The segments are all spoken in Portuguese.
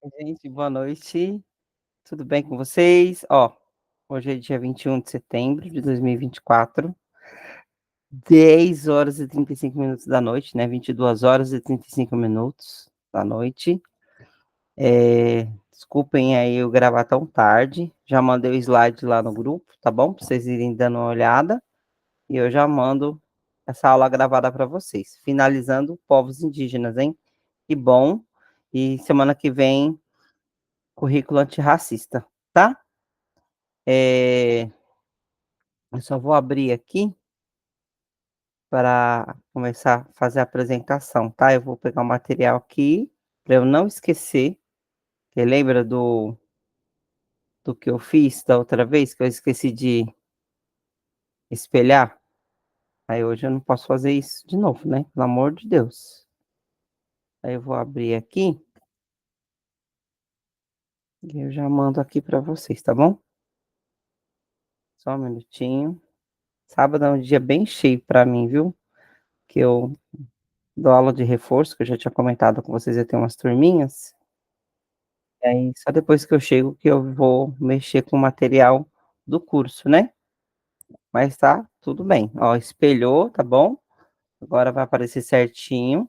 Oi, gente, boa noite. Tudo bem com vocês? Hoje é dia 21 de setembro de 2024, 10h35 da noite, né? 22h35 da noite. Desculpem aí eu gravar tão tarde. Já mandei o slide lá no grupo, tá bom? Pra vocês irem dando uma olhada. E eu já mando essa aula gravada para vocês. Finalizando povos indígenas, hein? Que bom. E semana que vem, currículo antirracista, tá? É, eu só vou abrir aqui para começar a fazer a apresentação, tá? Eu vou pegar o material aqui para eu não esquecer. Você lembra do que eu fiz da outra vez, que eu esqueci de espelhar? Aí hoje eu não posso fazer isso de novo, né? Pelo amor de Deus. Aí eu vou abrir aqui e eu já mando aqui para vocês, tá bom? Só um minutinho. Sábado é um dia bem cheio para mim, viu? Que eu dou aula de reforço, que eu já tinha comentado com vocês, eu tenho umas turminhas. E aí, só depois que eu chego que eu vou mexer com o material do curso, né. Mas tá tudo bem. Ó, espelhou, tá bom. Agora vai aparecer certinho.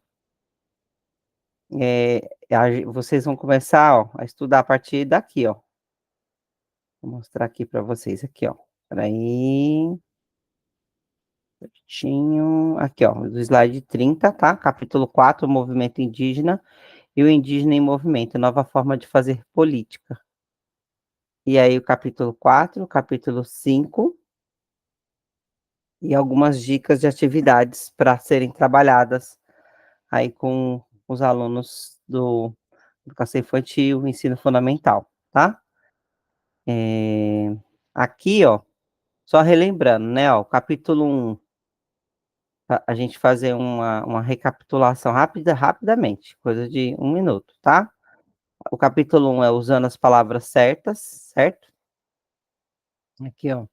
Vocês vão começar, ó, a estudar a partir daqui, ó. Vou mostrar aqui para vocês, aqui, ó. Espera aí, certinho. Aqui, ó, do slide 30, tá. Capítulo 4, movimento indígena e o indígena em movimento, nova forma de fazer política. E aí o capítulo 4, capítulo 5 e algumas dicas de atividades para serem trabalhadas aí com os alunos do educação infantil, ensino fundamental, tá? Eh, aqui, ó, só relembrando, né, ó, o capítulo 1, a gente fazer uma recapitulação rapidamente, coisa de 1 minuto, tá? O capítulo 1 é usando as palavras certas, certo? Aqui, ó,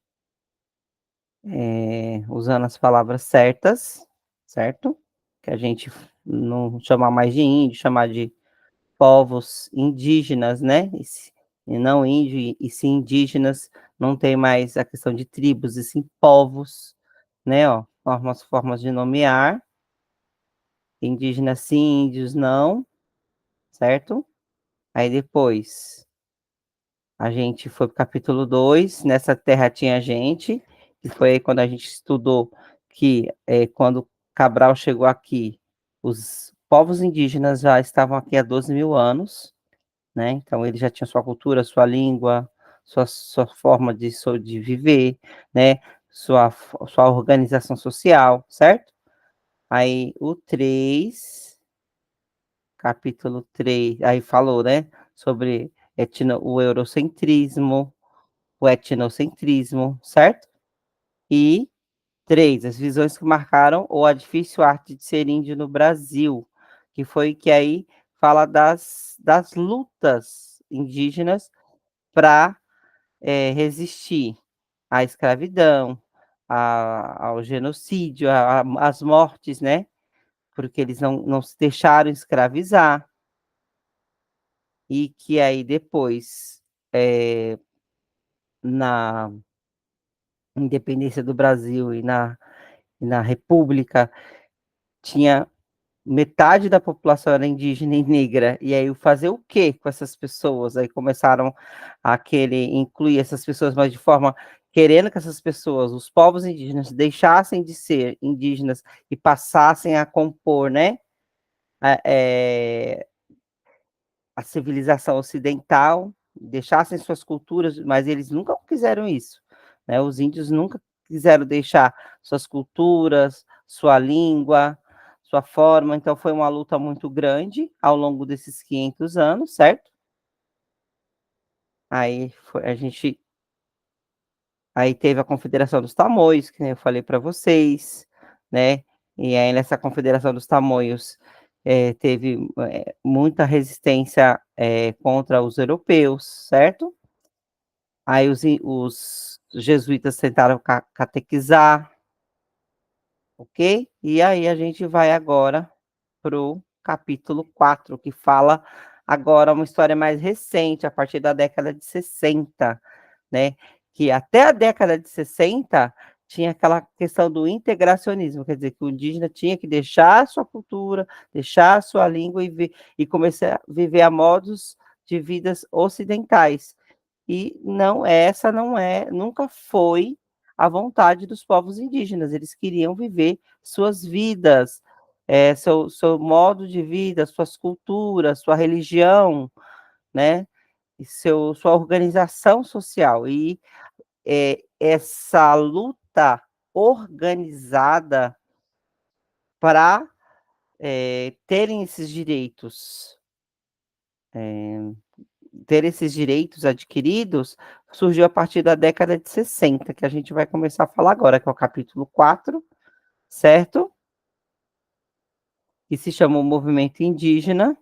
usando as palavras certas, certo? Que a gente não chamar mais de índio, chamar de povos indígenas, né? E não índio, e sim indígenas, não tem mais a questão de tribos, e sim povos, né? Ó, formas de nomear, indígenas sim, índios não, certo? Aí depois a gente foi para o capítulo 2, nessa terra tinha gente, que foi aí quando a gente estudou que quando Cabral chegou aqui, os povos indígenas já estavam aqui há 12 mil anos, né? Então ele já tinha sua cultura, sua língua, sua forma de viver, né? Sua organização social, certo? Aí o 3, capítulo 3, aí falou, né? Sobre o eurocentrismo, o etnocentrismo, certo? E 3, as visões que marcaram a difícil arte de ser índio no Brasil, que foi que aí fala das lutas indígenas para resistir à escravidão, ao genocídio, às mortes, né? Porque eles não se deixaram escravizar, e que aí depois, na independência do Brasil e na República, tinha metade da população era indígena e negra, e aí fazer o quê com essas pessoas? Aí começaram a querer incluir essas pessoas, mas de forma querendo que essas pessoas, os povos indígenas, deixassem de ser indígenas e passassem a compor, né, a, é, a civilização ocidental, deixassem suas culturas, mas eles nunca quiseram isso, né? Os índios nunca quiseram deixar suas culturas, sua língua, sua forma, então foi uma luta muito grande ao longo desses 500 anos, certo? Aí teve a Confederação dos Tamoios, que eu falei para vocês, né? E aí nessa Confederação dos Tamoios teve muita resistência contra os europeus, certo? Aí os jesuítas tentaram catequizar, ok? E aí a gente vai agora para o capítulo 4, que fala Agora, uma história mais recente, a partir da década de 60, né, que até a década de 60 tinha aquela questão do integracionismo, quer dizer, que o indígena tinha que deixar a sua cultura, deixar a sua língua e começar a viver a modos de vidas ocidentais. E não, essa não é, nunca foi a vontade dos povos indígenas. Eles queriam viver suas vidas, seu modo de vida, suas culturas, sua religião, né? E sua organização social. E essa luta organizada para terem esses direitos, ter esses direitos adquiridos, surgiu a partir da década de 60, que a gente vai começar a falar agora, que é o capítulo 4, certo? Que se chama o Movimento Indígena,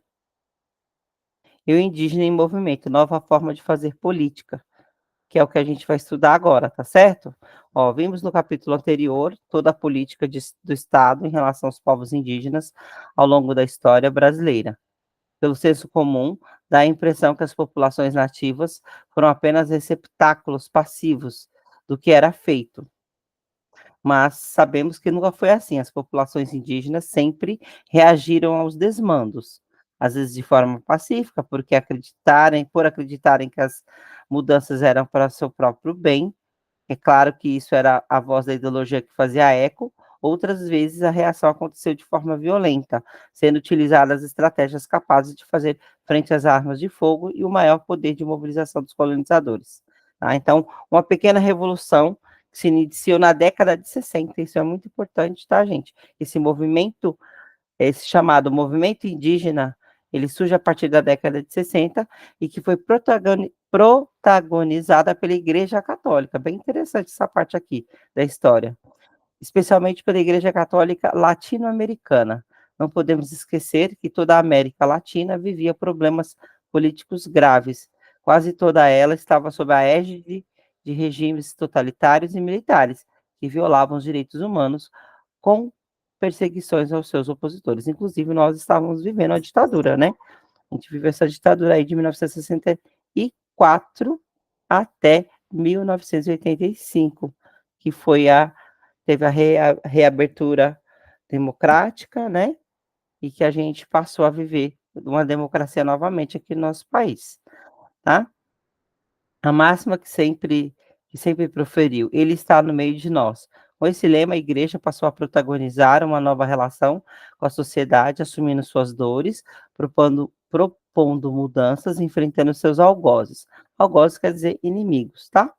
e o Indígena em Movimento, nova forma de fazer política, que é o que a gente vai estudar agora, tá certo? Ó, vimos no capítulo anterior toda a política do Estado em relação aos povos indígenas ao longo da história brasileira. Pelo senso comum, dá a impressão que as populações nativas foram apenas receptáculos passivos do que era feito. Mas sabemos que nunca foi assim. As populações indígenas sempre reagiram aos desmandos, às vezes de forma pacífica, por acreditarem que as mudanças eram para seu próprio bem. É claro que isso era a voz da ideologia que fazia eco, outras vezes a reação aconteceu de forma violenta, sendo utilizadas estratégias capazes de fazer frente às armas de fogo e o maior poder de mobilização dos colonizadores. Tá? Então, uma pequena revolução que se iniciou na década de 60, isso é muito importante, tá, gente? Esse movimento, esse chamado movimento indígena, ele surge a partir da década de 60 e que foi protagonizada pela Igreja Católica. Bem interessante essa parte aqui da história, especialmente pela Igreja Católica latino-americana. Não podemos esquecer que toda a América Latina vivia problemas políticos graves. Quase toda ela estava sob a égide de regimes totalitários e militares que violavam os direitos humanos com perseguições aos seus opositores. Inclusive, nós estávamos vivendo a ditadura, né? A gente viveu essa ditadura aí de 1964 até 1985, que foi teve a reabertura democrática, né? E que a gente passou a viver uma democracia novamente aqui no nosso país, tá? A máxima que sempre proferiu, ele está no meio de nós. Com esse lema, a igreja passou a protagonizar uma nova relação com a sociedade, assumindo suas dores, propondo mudanças, enfrentando seus algozes. Algozes quer dizer inimigos, tá?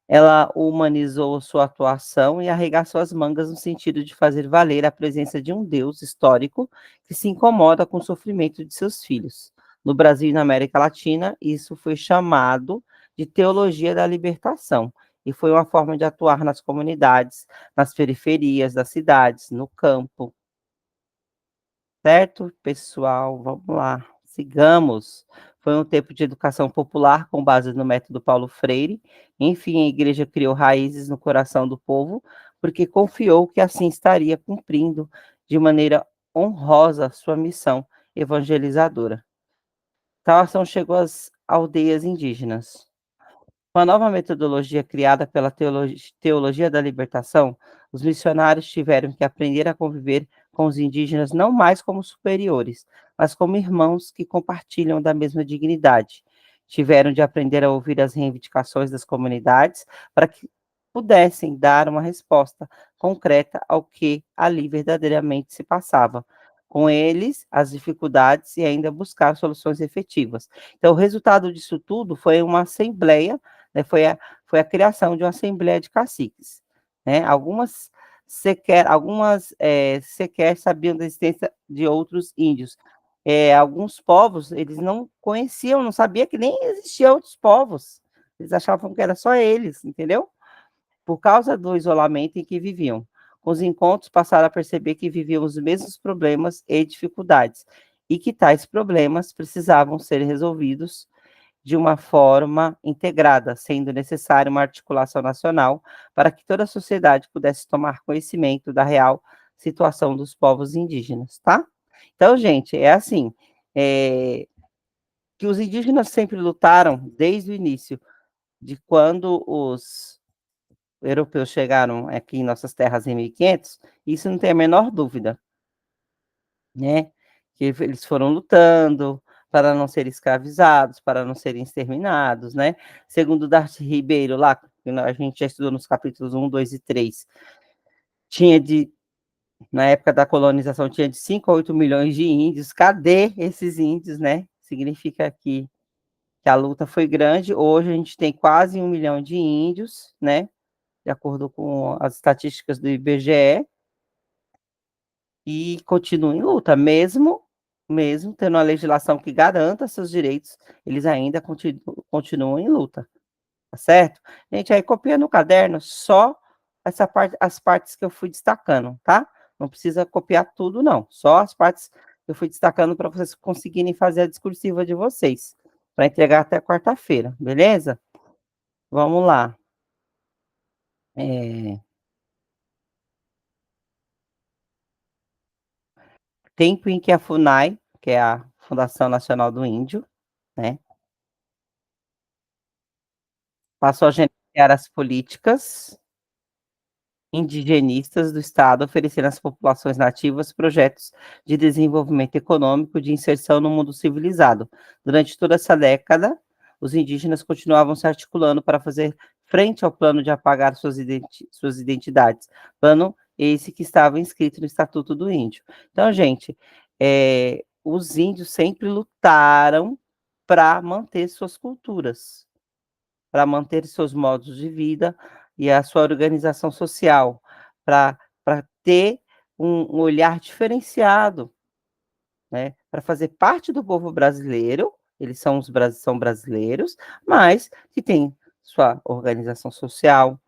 Ela humanizou sua atuação e arregaçou as mangas no sentido de fazer valer a presença de um Deus histórico que se incomoda com o sofrimento de seus filhos. No Brasil e na América Latina, isso foi chamado de teologia da libertação e foi uma forma de atuar nas comunidades, nas periferias das cidades, no campo. Certo, pessoal? Vamos lá, sigamos. Foi um tempo de educação popular com base no método Paulo Freire. Enfim, a igreja criou raízes no coração do povo, porque confiou que assim estaria cumprindo de maneira honrosa sua missão evangelizadora. Tal ação chegou às aldeias indígenas. Com a nova metodologia criada pela teologia da libertação, os missionários tiveram que aprender a conviver com os indígenas não mais como superiores, mas como irmãos que compartilham da mesma dignidade. Tiveram de aprender a ouvir as reivindicações das comunidades para que pudessem dar uma resposta concreta ao que ali verdadeiramente se passava. Com eles, as dificuldades e ainda buscar soluções efetivas. Então, o resultado disso tudo foi uma assembleia, né, foi a criação de uma assembleia de caciques, né? Algumas sequer sabiam da existência de outros índios. Alguns povos, eles não conheciam, não sabiam que nem existiam outros povos. Eles achavam que era só eles, entendeu? Por causa do isolamento em que viviam. Com os encontros, passaram a perceber que viviam os mesmos problemas e dificuldades, e que tais problemas precisavam ser resolvidos de uma forma integrada, sendo necessária uma articulação nacional para que toda a sociedade pudesse tomar conhecimento da real situação dos povos indígenas, tá? Então, gente, é assim, é, que os indígenas sempre lutaram desde o início, de quando os europeus chegaram aqui em nossas terras em 1500, isso não tem a menor dúvida, né? Que eles foram lutando para não serem escravizados, para não serem exterminados, né? Segundo Darcy Ribeiro, lá, que a gente já estudou nos capítulos 1, 2 e 3, tinha de, na época da colonização, tinha de 5 a 8 milhões de índios. Cadê esses índios, né? Significa que a luta foi grande. Hoje a gente tem quase 1 milhão de índios, né? De acordo com as estatísticas do IBGE, e continua em luta, mesmo tendo uma legislação que garanta seus direitos, eles ainda continuam em luta, tá certo? Gente, aí copia no caderno só essa parte, as partes que eu fui destacando, tá? Não precisa copiar tudo, não. Só as partes que eu fui destacando para vocês conseguirem fazer a discursiva de vocês, para entregar até quarta-feira, beleza? Vamos lá. É, tempo em que a FUNAI, que é a Fundação Nacional do Índio, né, passou a gerenciar as políticas indigenistas do Estado, oferecendo às populações nativas projetos de desenvolvimento econômico de inserção no mundo civilizado. Durante toda essa década, os indígenas continuavam se articulando para fazer frente ao plano de apagar suas identidades, plano esse que estava inscrito no Estatuto do Índio. Então, gente, os índios sempre lutaram para manter suas culturas, para manter seus modos de vida e a sua organização social, para ter um olhar diferenciado, né, para fazer parte do povo brasileiro, eles são brasileiros, mas que tem sua organização social,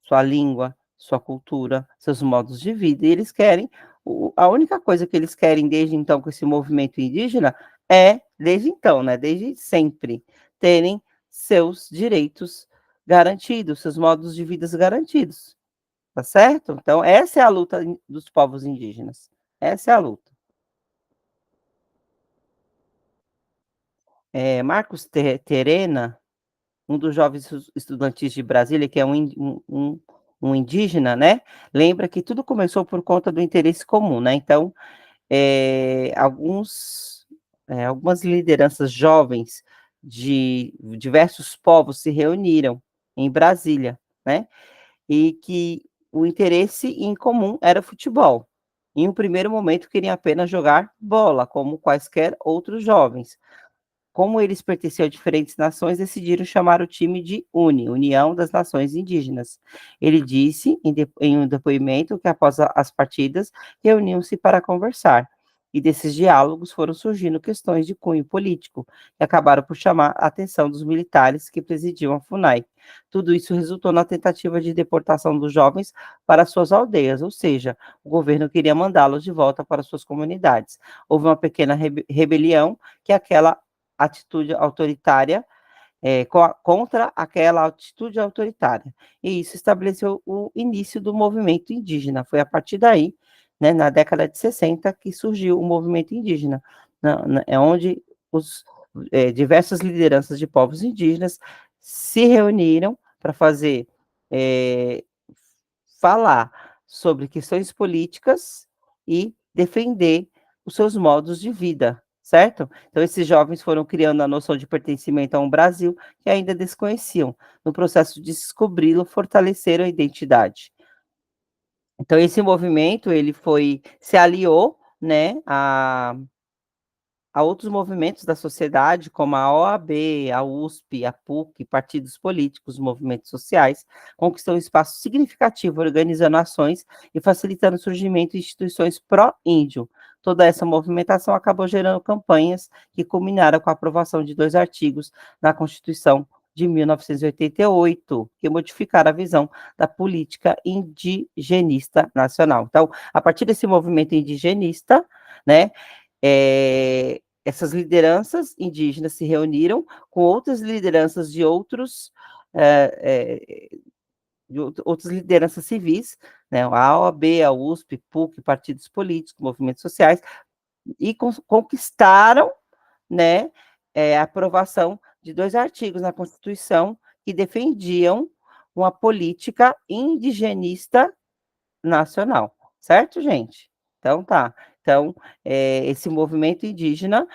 sua língua, sua cultura, seus modos de vida, e eles querem, a única coisa que eles querem desde então com esse movimento indígena desde então, né, desde sempre, terem seus direitos garantidos, seus modos de vida garantidos, tá certo? Então, essa é a luta dos povos indígenas, essa é a luta. Marcos Terena, um dos jovens estudantis de Brasília, que é um indígena, né? Lembra que tudo começou por conta do interesse comum, né? Então, algumas lideranças jovens de diversos povos se reuniram em Brasília, né? E que o interesse em comum era futebol. Em um primeiro momento, queriam apenas jogar bola, como quaisquer outros jovens. Como eles pertenciam a diferentes nações, decidiram chamar o time de UNE, União das Nações Indígenas. Ele disse em um depoimento que após as partidas reuniam-se para conversar. E desses diálogos foram surgindo questões de cunho político, que acabaram por chamar a atenção dos militares que presidiam a FUNAI. Tudo isso resultou na tentativa de deportação dos jovens para suas aldeias, ou seja, o governo queria mandá-los de volta para suas comunidades. Houve uma pequena rebelião, que é aquela atitude autoritária, contra aquela atitude autoritária. E isso estabeleceu o início do movimento indígena. Foi a partir daí, né, na década de 60, que surgiu o movimento indígena, é onde diversas lideranças de povos indígenas se reuniram para falar sobre questões políticas e defender os seus modos de vida, certo? Então, esses jovens foram criando a noção de pertencimento a um Brasil que ainda desconheciam. No processo de descobri-lo, fortaleceram a identidade. Então, esse movimento, ele se aliou, né, a outros movimentos da sociedade, como a OAB, a USP, a PUC, partidos políticos, movimentos sociais, conquistou um espaço significativo, organizando ações e facilitando o surgimento de instituições pró-índio. Toda essa movimentação acabou gerando campanhas que culminaram com a aprovação de 2 artigos na Constituição de 1988, que modificaram a visão da política indigenista nacional. Então, a partir desse movimento indigenista, né, essas lideranças indígenas se reuniram com outras lideranças outras lideranças civis, né, a OAB, a USP, PUC, partidos políticos, movimentos sociais, e conquistaram, né, a aprovação de 2 artigos na Constituição que defendiam uma política indigenista nacional, certo, gente? Então tá. Então, esse movimento indígena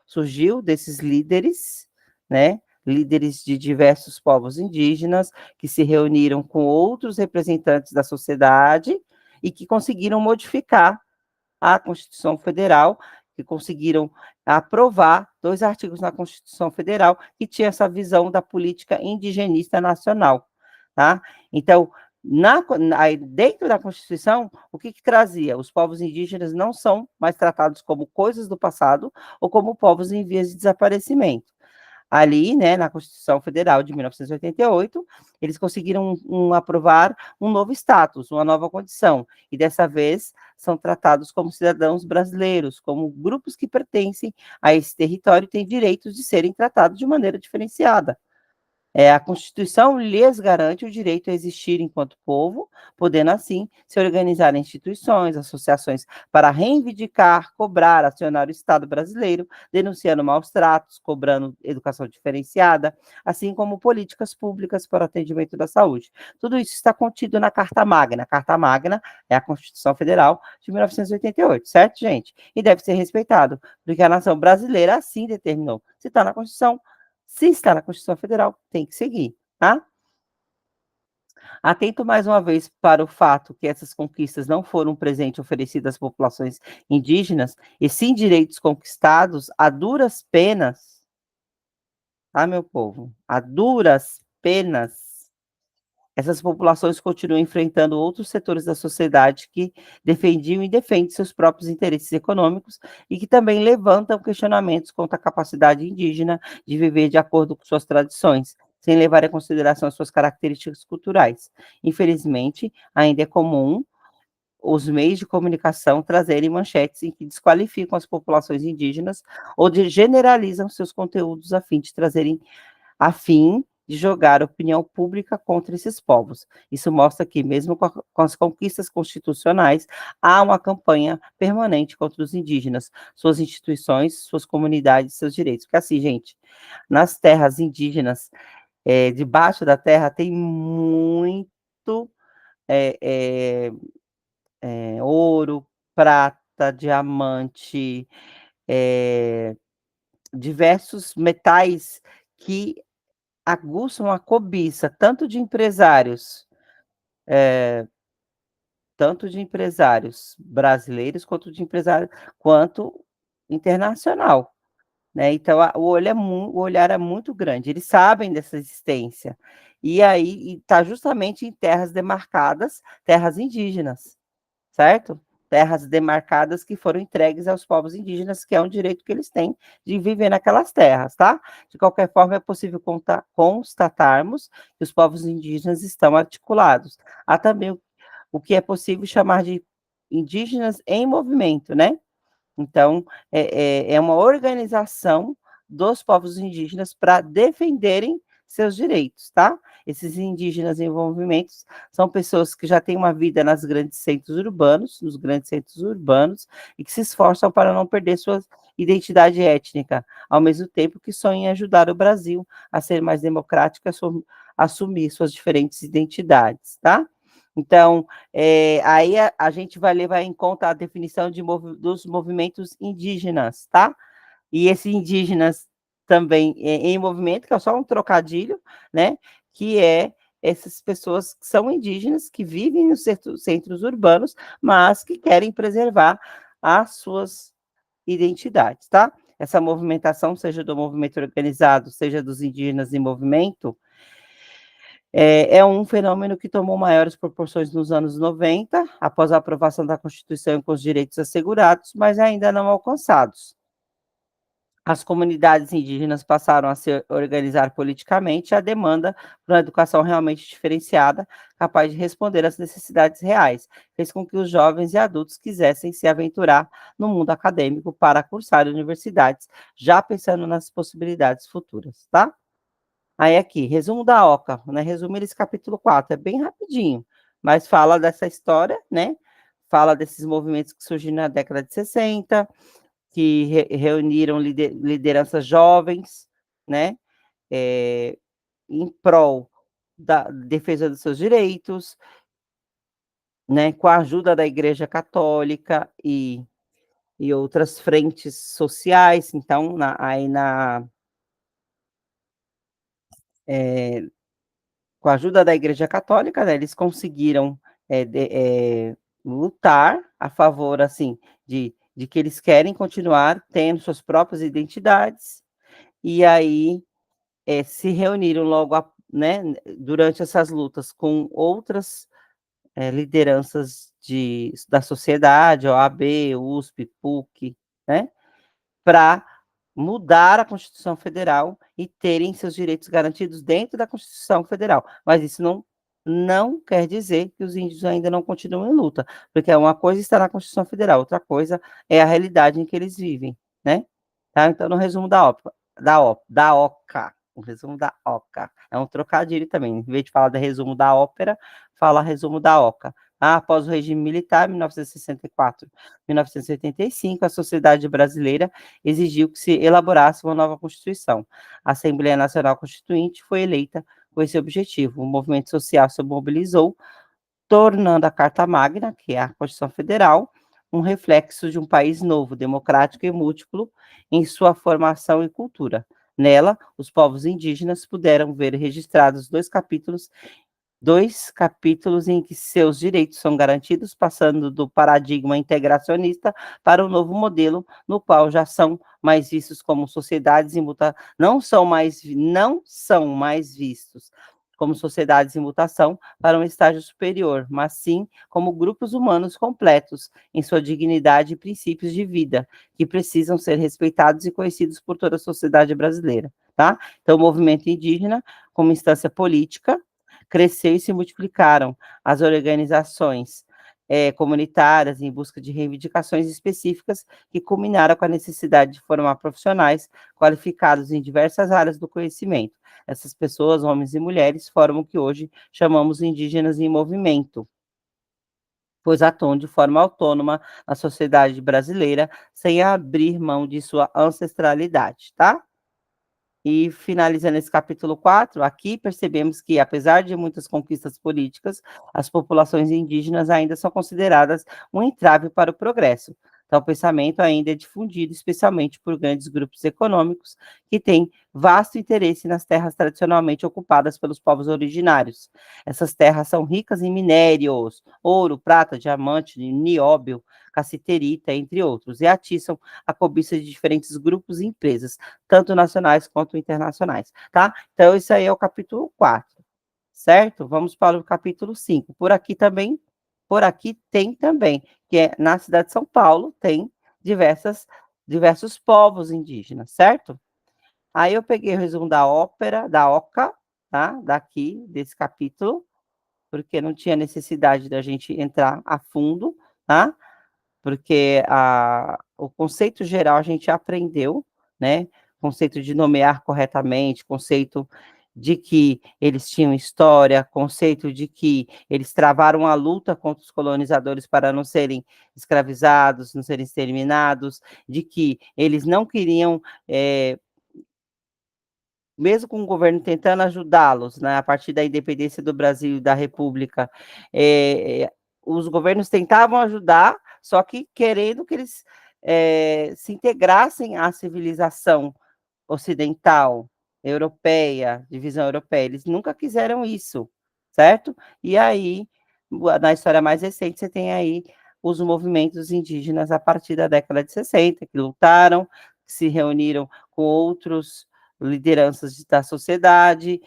surgiu desses líderes, né, líderes de diversos povos indígenas, que se reuniram com outros representantes da sociedade e que conseguiram modificar a Constituição Federal, que conseguiram aprovar 2 artigos na Constituição Federal que tinha essa visão da política indigenista nacional, tá? Então, dentro da Constituição, o que trazia? Os povos indígenas não são mais tratados como coisas do passado ou como povos em vias de desaparecimento. Ali, né, na Constituição Federal de 1988, eles conseguiram aprovar um novo status, uma nova condição, e dessa vez são tratados como cidadãos brasileiros, como grupos que pertencem a esse território e têm direitos de serem tratados de maneira diferenciada. A Constituição lhes garante o direito a existir enquanto povo, podendo assim se organizar em instituições, associações para reivindicar, cobrar, acionar o Estado brasileiro, denunciando maus tratos, cobrando educação diferenciada, assim como políticas públicas para o atendimento da saúde. Tudo isso está contido na Carta Magna. A Carta Magna é a Constituição Federal de 1988, certo, gente? E deve ser respeitado, porque a nação brasileira assim determinou. Se está na Constituição, se está na Constituição Federal, tem que seguir, tá? Atento mais uma vez para o fato que essas conquistas não foram um presente oferecido às populações indígenas, e sim direitos conquistados a duras penas, tá, meu povo? A duras penas. Essas populações continuam enfrentando outros setores da sociedade que defendiam e defendem seus próprios interesses econômicos e que também levantam questionamentos quanto à capacidade indígena de viver de acordo com suas tradições, sem levar em consideração as suas características culturais. Infelizmente, ainda é comum os meios de comunicação trazerem manchetes em que desqualificam as populações indígenas ou generalizam seus conteúdos a fim de jogar opinião pública contra esses povos. Isso mostra que, mesmo com as conquistas constitucionais, há uma campanha permanente contra os indígenas, suas instituições, suas comunidades, seus direitos. Porque assim, gente, nas terras indígenas, debaixo da terra tem muito é, ouro, prata, diamante, diversos metais que aguçam a cobiça tanto de empresários brasileiros quanto internacional, né? Então o olhar é muito grande. Eles sabem dessa existência e aí está justamente em terras demarcadas, terras indígenas, certo? Terras demarcadas que foram entregues aos povos indígenas, que é um direito que eles têm de viver naquelas terras, tá? De qualquer forma, é possível constatarmos que os povos indígenas estão articulados. Há também o que é possível chamar de indígenas em movimento, né? Então, é uma organização dos povos indígenas para defenderem seus direitos, tá? Esses indígenas em movimentos são pessoas que já têm uma vida nos grandes centros urbanos, e que se esforçam para não perder sua identidade étnica, ao mesmo tempo que sonham em ajudar o Brasil a ser mais democrático, assumir suas diferentes identidades, tá? Então, aí a gente vai levar em conta a definição dos movimentos indígenas, tá? E esses indígenas também em movimento, que é só um trocadilho, né? Que é essas pessoas que são indígenas, que vivem nos centros urbanos, mas que querem preservar as suas identidades, tá? Essa movimentação, seja do movimento organizado, seja dos indígenas em movimento, é um fenômeno que tomou maiores proporções nos anos 90, após a aprovação da Constituição e com os direitos assegurados, mas ainda não alcançados. As comunidades indígenas passaram a se organizar politicamente, e a demanda por uma educação realmente diferenciada, capaz de responder às necessidades reais, fez com que os jovens e adultos quisessem se aventurar no mundo acadêmico para cursar universidades, já pensando nas possibilidades futuras, tá? Aí aqui, resumo da OCA, né? Resumo esse capítulo 4, é bem rapidinho, mas fala dessa história, né? Fala desses movimentos que surgiram na década de 60, que reuniram lideranças jovens, né, em prol da defesa dos seus direitos, né, com a ajuda da Igreja Católica e outras frentes sociais. Então, eh, com a ajuda da Igreja Católica, né, eles conseguiram, lutar a favor, assim, de que eles querem continuar tendo suas próprias identidades, e aí, se reuniram logo né, durante essas lutas com outras, lideranças da sociedade, OAB, USP, PUC, né, para mudar a Constituição Federal e terem seus direitos garantidos dentro da Constituição Federal. Mas isso não quer dizer que os índios ainda não continuam em luta, porque uma coisa está na Constituição Federal, outra coisa é a realidade em que eles vivem, né? Tá? Então, no resumo da OCA, o resumo da OCA, é um trocadilho também, em vez de falar do resumo da ópera, fala resumo da OCA. Após o regime militar, 1964, 1985, a sociedade brasileira exigiu que se elaborasse uma nova Constituição. A Assembleia Nacional Constituinte foi eleita com esse objetivo. O movimento social se mobilizou, tornando a Carta Magna, que é a Constituição Federal, um reflexo de um país novo, democrático e múltiplo em sua formação e cultura. Nela, os povos indígenas puderam ver registrados dois capítulos em que seus direitos são garantidos, passando do paradigma integracionista para o novo modelo, no qual já são mais vistos como sociedades em mutação, não são mais vistos como sociedades em mutação para um estágio superior, mas sim como grupos humanos completos em sua dignidade e princípios de vida, que precisam ser respeitados e conhecidos por toda a sociedade brasileira, tá? Então, o movimento indígena, como instância política, cresceu e se multiplicaram as organizações comunitárias em busca de reivindicações específicas que culminaram com a necessidade de formar profissionais qualificados em diversas áreas do conhecimento. Essas pessoas, homens e mulheres, formam o que hoje chamamos indígenas em movimento, pois atuam de forma autônoma na sociedade brasileira, sem abrir mão de sua ancestralidade, tá? E finalizando esse capítulo 4, aqui percebemos que, apesar de muitas conquistas políticas, as populações indígenas ainda são consideradas um entrave para o progresso. Então, o pensamento ainda é difundido, especialmente por grandes grupos econômicos que têm vasto interesse nas terras tradicionalmente ocupadas pelos povos originários. Essas terras são ricas em minérios, ouro, prata, diamante, nióbio, cassiterita, entre outros, e atiçam a cobiça de diferentes grupos e empresas, tanto nacionais quanto internacionais, tá? Então, isso aí é o capítulo 4, certo? Vamos para o capítulo 5. Por aqui tem também, que é na cidade de São Paulo, tem diversos povos indígenas, certo? Aí eu peguei o resumo da ópera, da OCA, tá? Daqui, desse capítulo, porque não tinha necessidade da gente entrar a fundo, tá? Porque o conceito geral a gente aprendeu, né? Conceito de nomear corretamente, conceito de que eles tinham história, conceito de que eles travaram a luta contra os colonizadores para não serem escravizados, não serem exterminados, de que eles não queriam mesmo com o governo tentando ajudá-los, né, a partir da independência do Brasil e da República, os governos tentavam ajudar, só que querendo que eles se integrassem à civilização ocidental, europeia, divisão europeia. Eles nunca quiseram isso, certo? E aí, na história mais recente, você tem aí os movimentos indígenas a partir da década de 60, que lutaram, que se reuniram com outros lideranças da sociedade,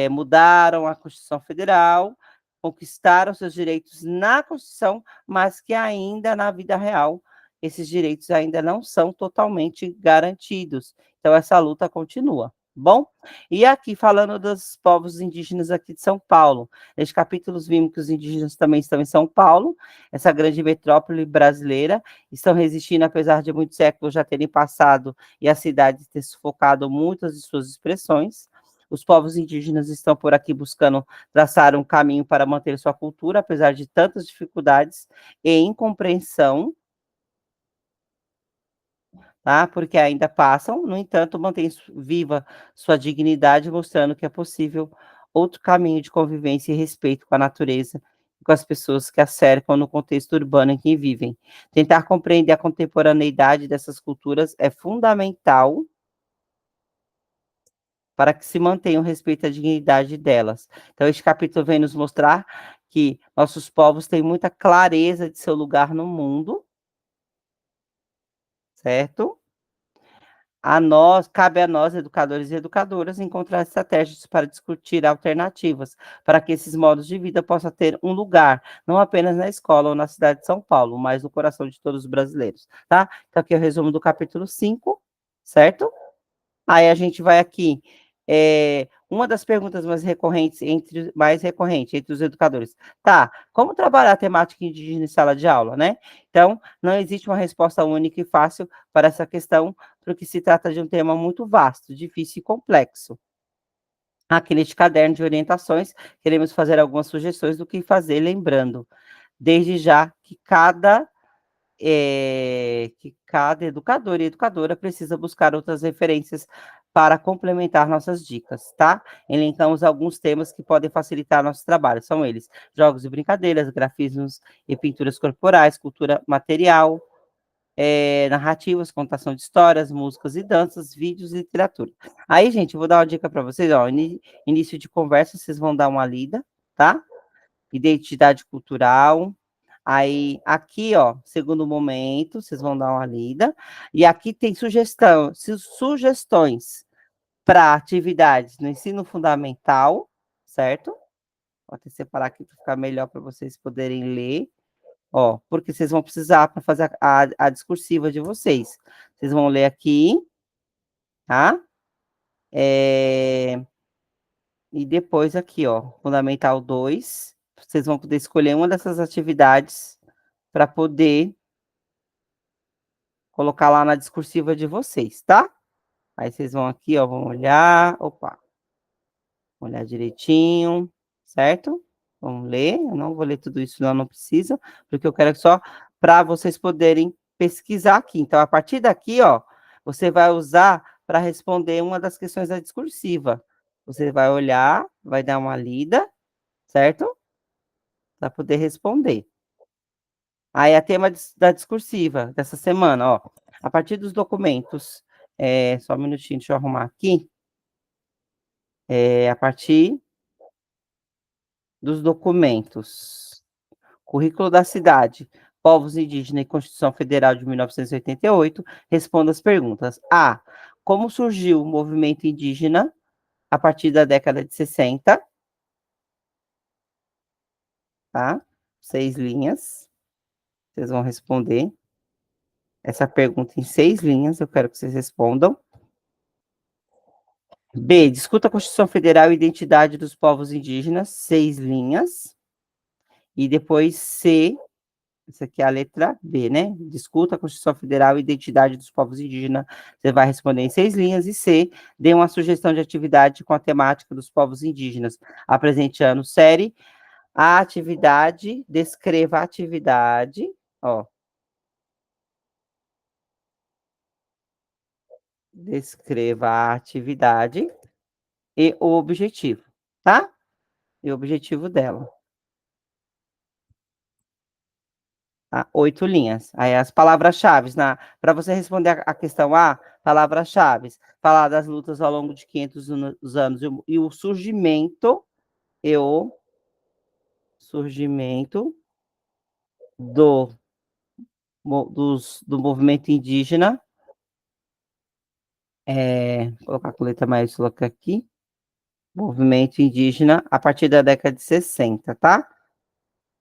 mudaram a Constituição Federal, conquistaram seus direitos na Constituição, mas que ainda na vida real esses direitos ainda não são totalmente garantidos. Então, essa luta continua. Bom, e aqui falando dos povos indígenas aqui de São Paulo. Neste capítulo, vimos que os indígenas também estão em São Paulo, essa grande metrópole brasileira, estão resistindo, apesar de muitos séculos já terem passado e a cidade ter sufocado muitas de suas expressões. Os povos indígenas estão por aqui buscando traçar um caminho para manter sua cultura, apesar de tantas dificuldades e incompreensão, tá? Porque ainda passam, no entanto, mantém viva sua dignidade, mostrando que é possível outro caminho de convivência e respeito com a natureza e com as pessoas que a cercam no contexto urbano em que vivem. Tentar compreender a contemporaneidade dessas culturas é fundamental para que se mantenha o respeito à dignidade delas. Então, este capítulo vem nos mostrar que nossos povos têm muita clareza de seu lugar no mundo, certo? Cabe a nós, educadores e educadoras, encontrar estratégias para discutir alternativas, para que esses modos de vida possam ter um lugar, não apenas na escola ou na cidade de São Paulo, mas no coração de todos os brasileiros, tá? Então, aqui é o resumo do capítulo 5, certo? Aí a gente vai aqui, uma das perguntas mais recorrente entre os educadores, tá, como trabalhar a temática indígena em sala de aula, né? Então, não existe uma resposta única e fácil para essa questão, porque se trata de um tema muito vasto, difícil e complexo. Aqui neste caderno de orientações, queremos fazer algumas sugestões do que fazer, lembrando, desde já que cada educador e educadora precisa buscar outras referências para complementar nossas dicas, tá? Elencamos alguns temas que podem facilitar nosso trabalho, são eles: jogos e brincadeiras, grafismos e pinturas corporais, cultura material, narrativas, contação de histórias, músicas e danças, vídeos e literatura. Aí, gente, eu vou dar uma dica para vocês, ó, início de conversa, vocês vão dar uma lida, tá? Identidade cultural. Aí, aqui, ó, segundo momento, vocês vão dar uma lida. E aqui tem sugestões para atividades no ensino fundamental, certo? Vou até separar aqui para ficar melhor para vocês poderem ler. Ó, porque vocês vão precisar para fazer a discursiva de vocês. Vocês vão ler aqui, tá? É, e depois aqui, ó, Fundamental 2, vocês vão poder escolher uma dessas atividades para poder colocar lá na discursiva de vocês, tá? Aí vocês vão aqui, ó, vão olhar, opa, olhar direitinho, certo? Vamos ler, eu não vou ler tudo isso, não precisa, porque eu quero só para vocês poderem pesquisar aqui. Então, a partir daqui, ó, você vai usar para responder uma das questões da discursiva. Você vai olhar, vai dar uma lida, certo? Para poder responder. Aí, a tema da discursiva dessa semana, ó, a partir dos documentos, só um minutinho, deixa eu arrumar aqui. A partir dos documentos, Currículo da Cidade, Povos Indígenas e Constituição Federal de 1988, responda as perguntas. A. Como surgiu o movimento indígena a partir da década de 60? Tá? 6 linhas. Vocês vão responder essa pergunta em 6 linhas, eu quero que vocês respondam. B. Discuta a Constituição Federal e identidade dos povos indígenas, 6 linhas. E depois C. Essa aqui é a letra B, né? Discuta a Constituição Federal e identidade dos povos indígenas. Você vai responder em 6 linhas. E C, dê uma sugestão de atividade com a temática dos povos indígenas. Apresente ano, série. A atividade, descreva a atividade. Ó. Descreva a atividade e o objetivo, tá? E o objetivo dela. Tá? 8 linhas. Aí as palavras-chave, para você responder a questão A, palavras-chave, falar das lutas ao longo de 500 anos e o surgimento, do, do movimento indígena, vou colocar com letra maiúscula aqui, movimento indígena a partir da década de 60, tá?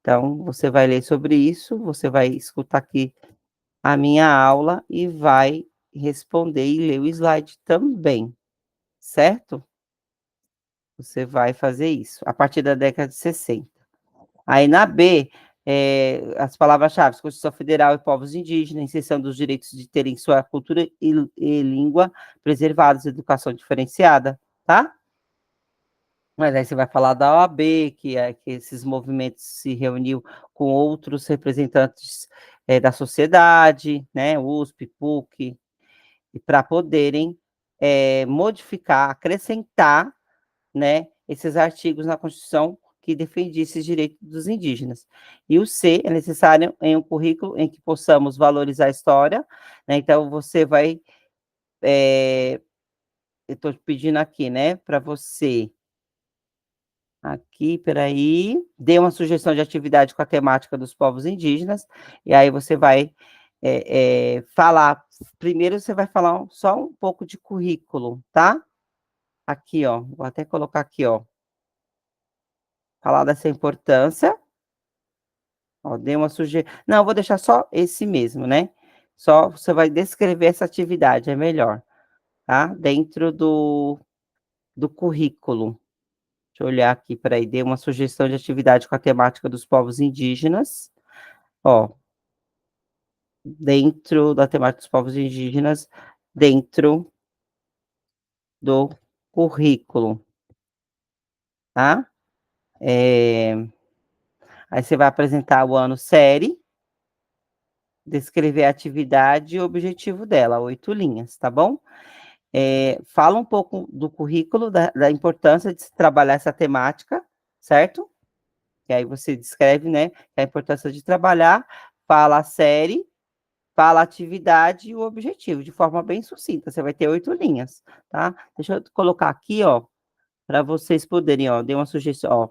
Então, você vai ler sobre isso, você vai escutar aqui a minha aula e vai responder e ler o slide também, certo? Você vai fazer isso, a partir da década de 60. Aí na B, as palavras-chave, Constituição Federal e povos indígenas, inserção dos direitos de terem sua cultura e língua preservados, educação diferenciada, tá? Mas aí você vai falar da OAB, que esses movimentos se reuniu com outros representantes da sociedade, né? USP, PUC, e para poderem modificar, acrescentar, né, esses artigos na Constituição que defendia esses direitos dos indígenas. E o C é necessário em um currículo em que possamos valorizar a história, né? Então você vai, eu estou pedindo aqui, né, para você aqui, peraí, dê uma sugestão de atividade com a temática dos povos indígenas, e aí você vai falar. Primeiro você vai falar só um pouco de currículo, tá? Aqui, ó, vou até colocar aqui, ó, falar dessa importância, ó, dê uma sugestão. Não, eu vou deixar só esse mesmo, né? Só você vai descrever essa atividade, é melhor, tá? Dentro do currículo. Deixa eu olhar aqui, peraí, dê uma sugestão de atividade com a temática dos povos indígenas. Ó, dentro da temática dos povos indígenas, dentro do currículo, tá? Aí você vai apresentar o ano série, descrever a atividade e o objetivo dela, 8 linhas, tá bom? Fala um pouco do currículo, da importância de se trabalhar essa temática, certo? Que aí você descreve, né, a importância de trabalhar, fala a série, fala a atividade e o objetivo, de forma bem sucinta. Você vai ter 8 linhas, tá? Deixa eu colocar aqui, ó, para vocês poderem, ó, dei uma sugestão, ó,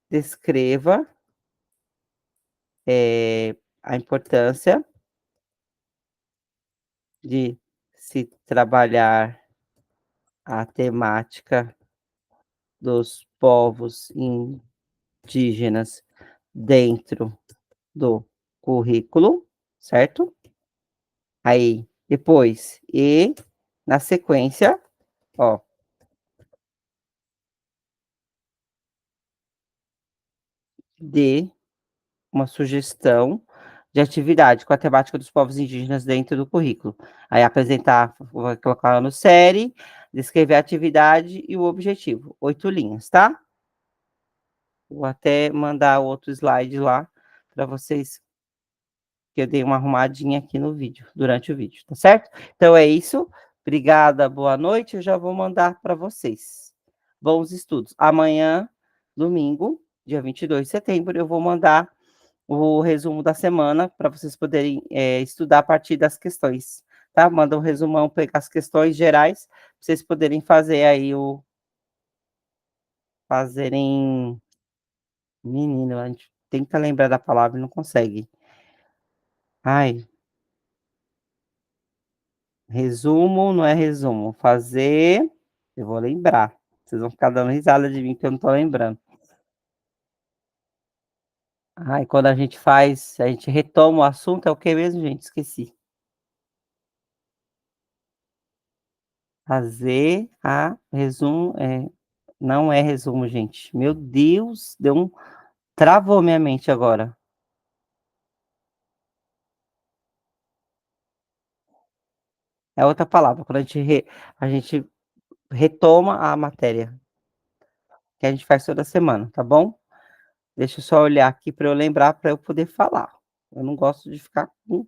descreva a importância de se trabalhar a temática dos povos indígenas dentro do currículo, certo? Aí, depois, e na sequência, ó, dê uma sugestão de atividade com a temática dos povos indígenas dentro do currículo. Aí apresentar, vai colocar no série, descrever a atividade e o objetivo. 8 linhas, tá? Vou até mandar outro slide lá para vocês, que eu dei uma arrumadinha aqui no vídeo, durante o vídeo, tá certo? Então é isso. Obrigada, boa noite. Eu já vou mandar para vocês. Bons estudos. Amanhã, domingo, dia 22 de setembro, eu vou mandar o resumo da semana para vocês poderem estudar a partir das questões, tá? Manda um resumão, pegar as questões gerais, para vocês poderem fazer aí fazerem, menino, a gente tenta lembrar da palavra e não consegue. Ai, resumo não é resumo, fazer, eu vou lembrar. Vocês vão ficar dando risada de mim que eu não tô lembrando. Ai, quando a gente faz, a gente retoma o assunto, é o que mesmo, gente? Esqueci. Fazer a resumo, não é resumo, gente. Meu Deus, travou minha mente agora. É outra palavra, quando a gente retoma a matéria, que a gente faz toda semana, tá bom? Deixa eu só olhar aqui para eu lembrar, para eu poder falar. Eu não gosto de ficar com.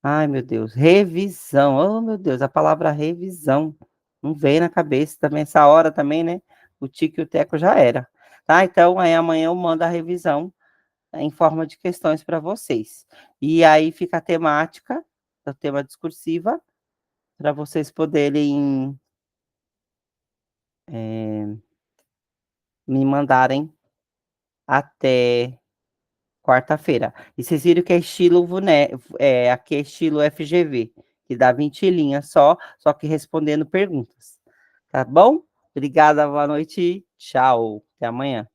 Ai, meu Deus, revisão. Oh, meu Deus, a palavra revisão não veio na cabeça também, essa hora também, né? O tique e o teco já era. Tá? Então, aí amanhã eu mando a revisão em forma de questões para vocês. E aí fica a temática, o tema discursiva, para vocês poderem me mandarem até quarta-feira. E vocês viram que é estilo aqui é estilo FGV, que dá 20 linhas só que respondendo perguntas. Tá bom? Obrigada, boa noite, tchau, até amanhã.